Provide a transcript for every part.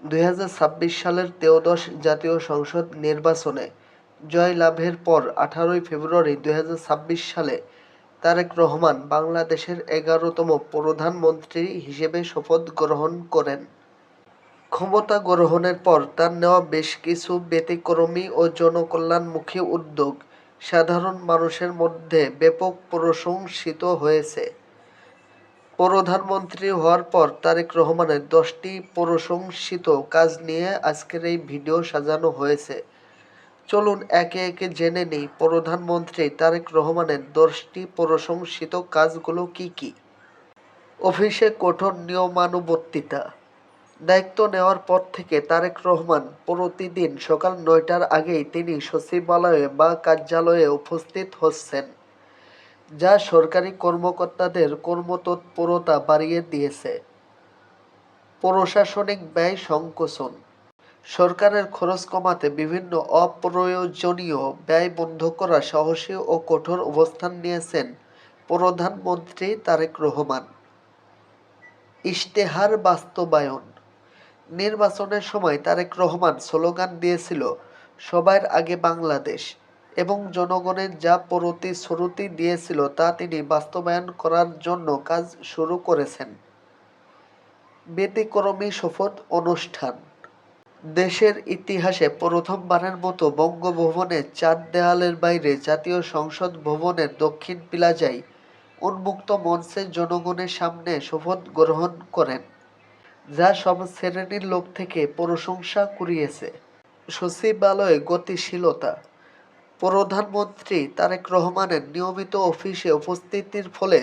২০২৬ সালের ত্রয়োদশ জাতীয় সংসদ নির্বাচনে জয়লাভের পর ১৮ ফেব্রুয়ারি ২০২৬ সালে তারেক রহমান বাংলাদেশের ১১তম প্রধানমন্ত্রী হিসেবে শপথ গ্রহণ করেন। ক্ষমতা গ্রহণের পর তার নেওয়া বেশ কিছু ব্যতিক্রমী ও জনকল্যাণমুখী উদ্যোগ সাধারণ মানুষের মধ্যে ব্যাপক প্রশংসিত হয়েছে। প্রধানমন্ত্রী হওয়ার পর তারেক রহমানের ১০টি প্রশংসিত কাজ নিয়ে আজকের এই ভিডিও সাজানো হয়েছে। চলুন একে একে জেনে নিই প্রধানমন্ত্রী তারেক রহমানের ১০টি প্রশংসিত কাজগুলো কি কি। অফিসে কঠোর নিয়মানুবর্তিতা। দায়িত্ব নেওয়ার পর থেকে তারেক রহমান প্রতিদিন সকাল ৯টার আগেই তিনি সচিবালয়ে বা কার্যালয়ে উপস্থিত হচ্ছেন, যা সরকারি কর্মকর্তাদের কর্মতৎপরতা বাড়িয়ে দিয়েছে। প্রশাসনিক ব্যয় সংকোচন। সরকারের খরচ কমাতে বিভিন্ন অপ্রয়োজনীয় ব্যয় বন্ধ করা সাহসী ও কঠোর অবস্থান নিয়েছেন প্রধানমন্ত্রী তারেক রহমান। ইশতেহার বাস্তবায়ন। নির্বাচনের সময় তারেক রহমান স্লোগান দিয়েছিল, সবার আগে বাংলাদেশ, এবং জনগণের যা প্রতিশ্রুতি দিয়েছিল তা তিনি বাস্তবায়ন করার জন্য কাজ শুরু করেছেন। ব্যতিক্রমী শপথ অনুষ্ঠান। দেশের ইতিহাসে প্রথমবারের মতো বঙ্গভবনের ৪ দেয়ালের বাইরে জাতীয় সংসদ ভবনের দক্ষিণ প্লাজায় উন্মুক্ত মঞ্চে জনগণের সামনে শপথ গ্রহণ করেন, যা সব শ্রেণীর লোক থেকে প্রশংসা কুড়িয়েছে। সচিবালয়ে গতিশীলতা। প্রধানমন্ত্রী তারেক রহমানের নিয়মিত অফিসে উপস্থিতির ফলে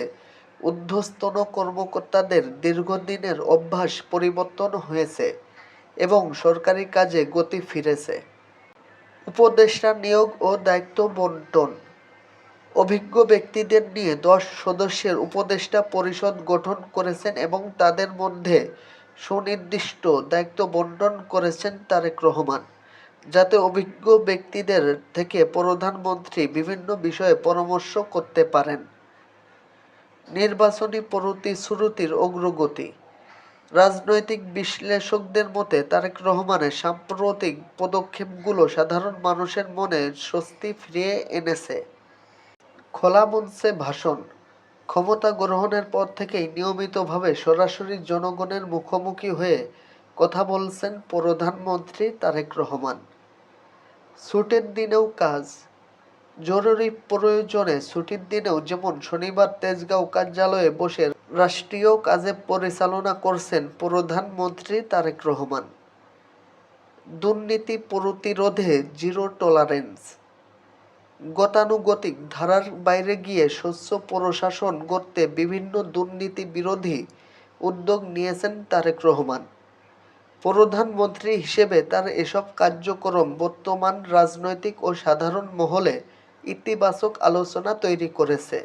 ঊর্ধ্বতন কর্মকর্তাদের দীর্ঘদিনের অভ্যাস পরিবর্তন হয়েছে এবং সরকারি কাজে গতি ফিরেছে। উপদেষ্টা নিয়োগ ও দায়িত্ব বণ্টন। অভিজ্ঞ ব্যক্তিদের নিয়ে ১০ সদস্যের উপদেষ্টা পরিষদ গঠন করেছেন এবং তাদের মধ্যে সুনির্দিষ্ট দায়িত্ব বণ্টন করেছেন তারেক রহমান, যাতে অভিজ্ঞ ব্যক্তিদের থেকে প্রধানমন্ত্রী বিভিন্ন বিষয়ে পরামর্শ করতে পারেন। নির্বাচনী প্রতিশ্রুতির অগ্রগতি। রাজনৈতিক বিশ্লেষকদের মতে তারেক রহমানের সাম্প্রতিক পদক্ষেপগুলো সাধারণ মানুষের মনে স্বস্তি ফিরিয়ে এনেছে। খোলা মঞ্চে ভাষণ। ক্ষমতা গ্রহণের পর থেকেই নিয়মিতভাবে সরাসরি জনগণের মুখোমুখি হয়ে কথা বলছেন প্রধানমন্ত্রী তারেক রহমান। ছুটির দিনেও কাজ। জরুরি প্রয়োজনে ছুটির দিনেও যেমন শনিবার তেজগাঁও কার্যালয়ে বসে রাষ্ট্রীয় কাজে পরিচালনা করছেন প্রধানমন্ত্রী তারেক রহমান। দুর্নীতি প্রতিরোধে জিরো টলারেন্স। গতানুগতিক ধারার বাইরে গিয়ে স্বচ্ছ প্রশাসন গড়তে বিভিন্ন দুর্নীতি বিরোধী উদ্যোগ নিয়েছেন তারেক রহমান। প্রধানমন্ত্রী হিসেবে তার এসব কার্যক্রম বর্তমান রাজনৈতিক ও সাধারণ মহলে ইতিবাচক আলোচনা তৈরি করেছে।